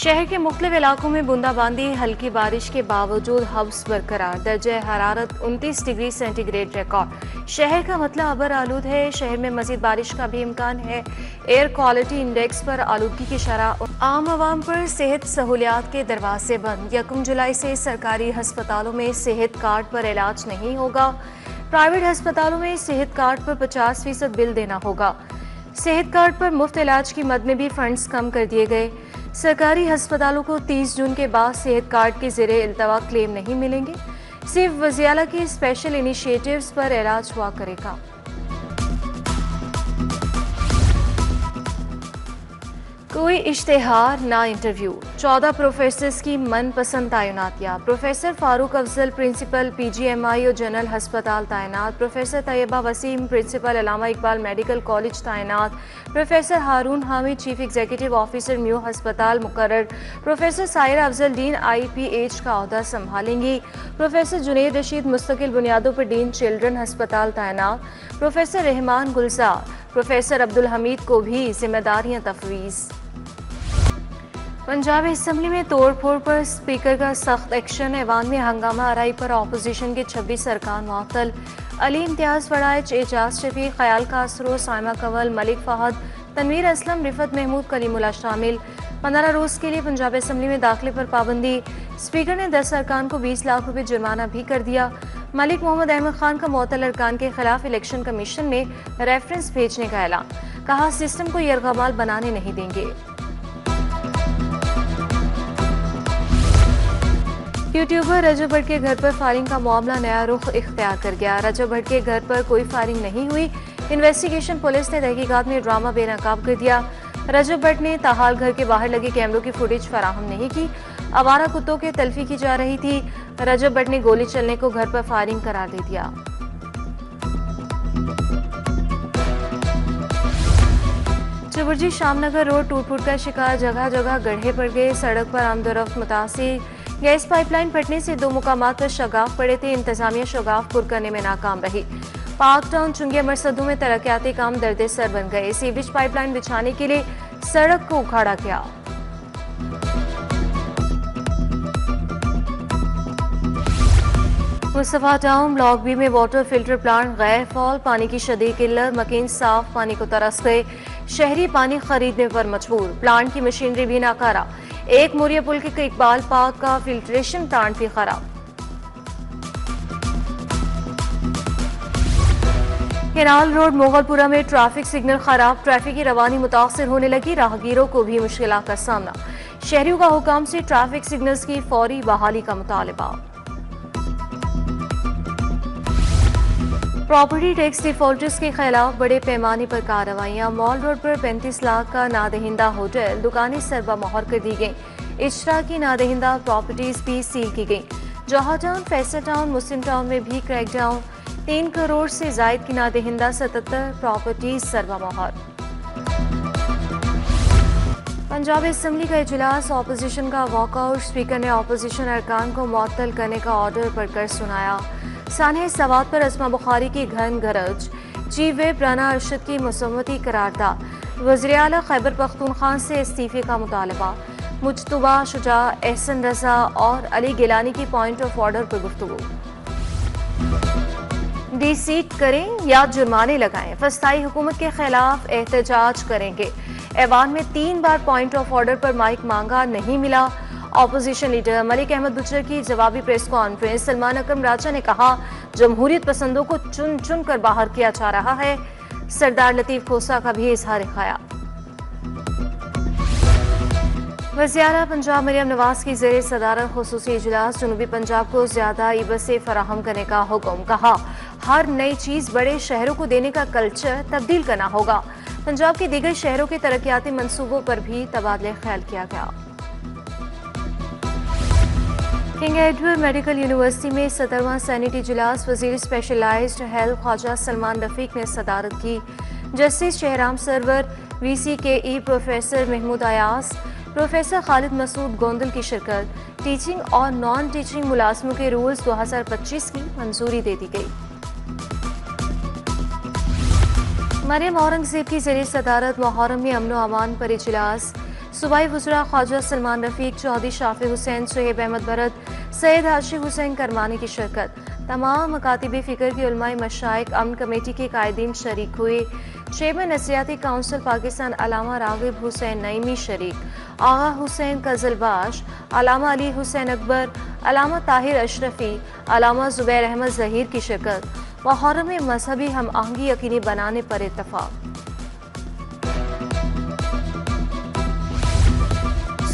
शहर के मुख्तलिफ इलाकों में बूंदाबांदी, हल्की बारिश के बावजूद हब्स बरकरार। दर्जे हरारत 29 डिग्री सेंटीग्रेड रिकॉर्ड। शहर का मतला अबर आलूद है। शहर में मजीद बारिश का भी इम्कान है। एयर क्वालिटी इंडेक्स पर आलूदगी की शरह। आम आवाम पर सेहत सहूलियात के दरवाजे बंद। 1 जुलाई से सरकारी हस्पतालों में सेहत कार्ड पर इलाज नहीं होगा। प्राइवेट हस्पतालों में सेहत कार्ड पर 50% बिल देना होगा। सेहत कार्ड पर मुफ्त इलाज की मद में भी फंड्स कम कर दिए गए। सरकारी हस्पतालों को 30 जून के बाद सेहत कार्ड के ज़रिए इल्तवा क्लेम नहीं मिलेंगे। सिर्फ वज़ीर की स्पेशल इनिशिएटिव्स पर इलाज हुआ करेगा। कोई इश्तेहार ना इंटरव्यू। 14 प्रोफेसर्स की मनपसंद तैनातियाँ। Professor Farooq Afzal principal PGMI और जनरल हस्पताल तैनात। Professor Tayyaba Waseem principal Allama Iqbal medical college तैनात। Professor Haroon Hamid chief executive officer म्यू हस्पताल मुकर्रर। Professor Saira Afzal dean IPH का ओहदा संभालेंगी। प्रोफेसर जुनैद रशीद मुस्तकिल बुनियादों पर डीन चिल्ड्रन हस्पताल तैनात। प्रोफेसर रहमान गुलजार, प्रोफेसर अब्दुल हमीद को भी जिम्मेदारियां तफवीज़। पंजाब असम्बली में तोड़फोड़ पर स्पीकर का सख्त एक्शन। ऐवान में हंगामा आराई पर अपोजिशन के 26 अरकान मुअत्तल। अली इम्तियाज वड़ाइच, एजाज शफीक, ख्याल कासरो, साइमा कंवल, मलिक फहद, तनवीर असलम, रिफत महमूद, कलीमुल्लाह शामिल। 15 रोज़ के लिए पंजाब असम्बली में दाखिले पर पाबंदी। स्पीकर ने 10 अरकान को 20 लाख रुपये जुर्माना भी कर दिया। मलिक मोहम्मद अहमद खान का मुअत्तल अरकान के खिलाफ इलेक्शन कमीशन में रेफरेंस भेजने का ऐलान। कहा सिस्टम को यरगमाल बनाने नहीं देंगे। यूट्यूबर रजब भट्ट के घर पर फायरिंग का मामला नया रुख इख्तियार कर गया। रजब भट्ट के घर पर कोई फायरिंग नहीं हुई। इन्वेस्टिगेशन पुलिस ने तहकीकात में ड्रामा बेनकाब कर दिया। रजब भट्ट ने ताहाल घर के बाहर लगे कैमरों की फुटेज फराहम नहीं की। आवारा कुत्तों की तल्फी की जा रही थी। रजब भट्ट ने गोली चलने को घर पर फायरिंग करार दे दिया। चबुर्जी शामनगर रोड टूट फूट का शिकार। जगह जगह गड्ढे पड़ गए। सड़क पर आमदोरफ्त मुतासिर। गैस पाइपलाइन फटने से 2 मुकामात पर शगाफ पड़े थे। इंतजामिया शगाफ पुर करने में नाकाम रही। पार्क टाउन चुंगिया मरसदों में तरक्याती काम दर्द सर बन गए। सीवेज पाइपलाइन बिछाने के लिए सड़क को उखाड़ा गया। मुस्तफा टाउन ब्लॉक बी में वाटर फिल्टर प्लांट गैर फॉल। पानी की शदीद किल्लत। मकीन साफ पानी को तरस गए। शहरी पानी खरीदने पर मजबूर। प्लांट की मशीनरी भी नाकारा। एक मोरिया पुल के इकबाल पार्क का फिल्ट्रेशन प्लांट भी खराब। केनाल रोड मोगलपुरा में ट्रैफिक सिग्नल खराब। ट्रैफिक की रवानी मुतासर होने लगी। राहगीरों को भी मुश्किलात का सामना। शहरियों का हुकाम से ट्रैफिक सिग्नल्स की फौरी बहाली का मुतालबा। प्रॉपर्टी टैक्स डिफॉल्टर्स के खिलाफ बड़े पैमाने पर कार्रवाइयां। मॉल रोड पर 35 लाख का नादहिंदा होटल, दुकानें सरबा मोहर कर दी गई। इश्तरा की नादहिंदा प्रॉपर्टीज भी सील की गई। जौहर टाउन, फैसल टाउन, मुस्लिम टाउन में भी क्रैकडाउन। 3 करोड़ से जायद की नादहिंदा 77 प्रॉपर्टीज सरबा मोहर। पंजाब असम्बली का इजलास। ऑपोजिशन का वॉकआउट। स्पीकर ने ऑपोजिशन अरकान को मुअत्तल करने का ऑर्डर पढ़कर सुनाया। सानिया सवात पर अस्मा बुखारी की घन गरज। चीफ व्हिप राना अरशद की मसम्मती करारदा। वज़ीर आला खैबर पख्तूनख्वा से इस्तीफे का मुतालबा। मुज्तबा शुजा, एहसन रजा और अली गिलानी की पॉइंट ऑफ ऑर्डर पर गुफ्तगू। डिसीट करें या जुर्माने लगाएं। फस्ताई हुकूमत के खिलाफ एहतजाज करेंगे। ऐवान में 3 बार पॉइंट ऑफ ऑर्डर पर माइक मांगा, नहीं मिला। ऑपोजिशन लीडर मलिक अहमद बुचर की जवाबी प्रेस कॉन्फ्रेंस। सलमान अकरम राजा ने कहा जमहूरियत पसंदों को चुन चुन कर बाहर किया जा रहा है। सरदार लतीफ खोसा का भी इजहार ख्याल। वज़ीर पंजाब मरियम नवाज की ज़ेर सदारत खुसूसी इजलास। जनूबी पंजाब को ज्यादा बसें फराहम करने का हुक्म। कहा हर नई चीज बड़े शहरों को देने का कल्चर तब्दील करना होगा। पंजाब के दीगर शहरों के तरक्याती मंसूबों पर भी तबादला ख्याल किया गया। किंग एडवर्ड मेडिकल यूनिवर्सिटी में 17वां सैनिट इजलास। वजीर स्पेशलाइज्ड हेल्थ ख्वाजा सलमान रफीक ने सदारत की। Justice Shahram Sarwar, VCKE professor Mahmood Ayaz, professor Khalid Masood Gondal की शिरकत। टीचिंग और नॉन टीचिंग मुलाजमों के रूल्स 2025 की मंजूरी दे दी गई। मरियम औरंगजेब की ज़ेर सदारत मुहर्रम में अमन व अमान पर इजलास। सूबाई वज़रा ख्वाजा सलमान रफ़ीक, चौधरी शाफी हुसैन, सुहेब अहमद भरत, सैयद हाशी हुसैन करमानी की शिरकत। तमाम मकातिब फ़िक्र की उलमाए मशाइख, अमन कमेटी के कायदीन शरीक हुए। चेयरमैन नसियाती काउंसिल पाकिस्तान अलामा रागिब हुसैन नईमी शरीक, आगा हुसैन कजलबाश, अलामा अली हुसैन अकबर, अलामा ताहिर अशरफी, अलामा ज़ुबैर अहमद ज़हीर की शिरकत। मुहर्रम में मजहबी हम आहंगी यकीनी बनाने पर इत्तफाक।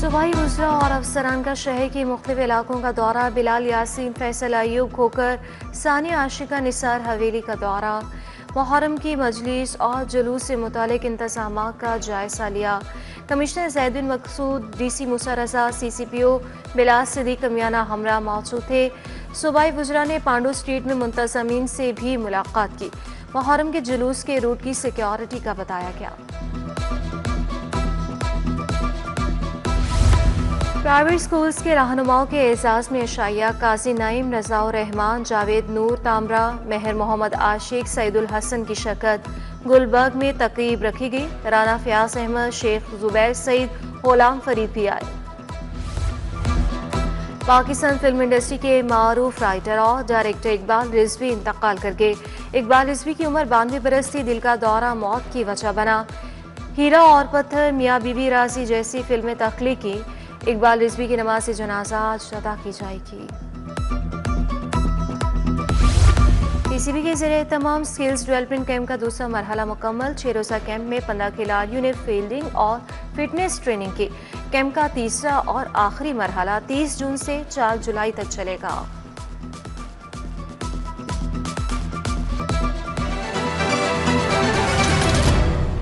सूबाई वज़रा और अफसरान का शहर के मुख्तलिफ इलाकों का दौरा। बिलाल यासीन, फैसल अयूब खोकर, सानिया आशिका निसार हवेली का दौरा। मुहर्रम की मजलिस और जुलूस से मुतालिक इंतज़ामात का जायज़ा लिया। कमिश्नर ज़ैदुल मकसूद, DC मूसा रज़ा, CCPO बिलाल सिद्दीक कमियाना हमरा मौजूद थे। सूबाई वज़रा ने पांडू स्ट्रीट में मुंतज़मीन से भी मुलाकात की। मुहर्रम के जुलूस के रूट की सिक्योरिटी का बताया गया। प्राइवेट स्कूल्स के रहनुमाओं के एजाज़ में अशाइया काजी नईम, रज़ाउर रहमान, जावेद नूर तामरा, मेहर मोहम्मद आशिक, सईदुल हसन की शिरकत। गुलबर्ग में तकरीब रखी गई। राना फयाज अहमद, शेख जुबैर सईद, गुलाम फरीद भी आए। पाकिस्तान फिल्म इंडस्ट्री के मारूफ राइटर और डायरेक्टर इकबाल रिजवी इंतकाल कर गए। इकबाल रिजवी की उम्र 92 बरस थी। दिल का दौरा मौत की वजह बना। हीरा और पत्थर, मियाँ बीबी राजी जैसी फिल्में तख्लीक की। इकबाल रिजवी की नमाज जनाजा आज अदा की जाएगी। PCB के ज़रिए तमाम स्किल्स डेवलपमेंट कैंप का दूसरा मरहला मुकम्मल। 6 रोज़ा कैंप में 15 खिलाड़ियों ने फील्डिंग और फिटनेस ट्रेनिंग की। कैंप का तीसरा और आखिरी मरहला 30 जून से 4 जुलाई तक चलेगा।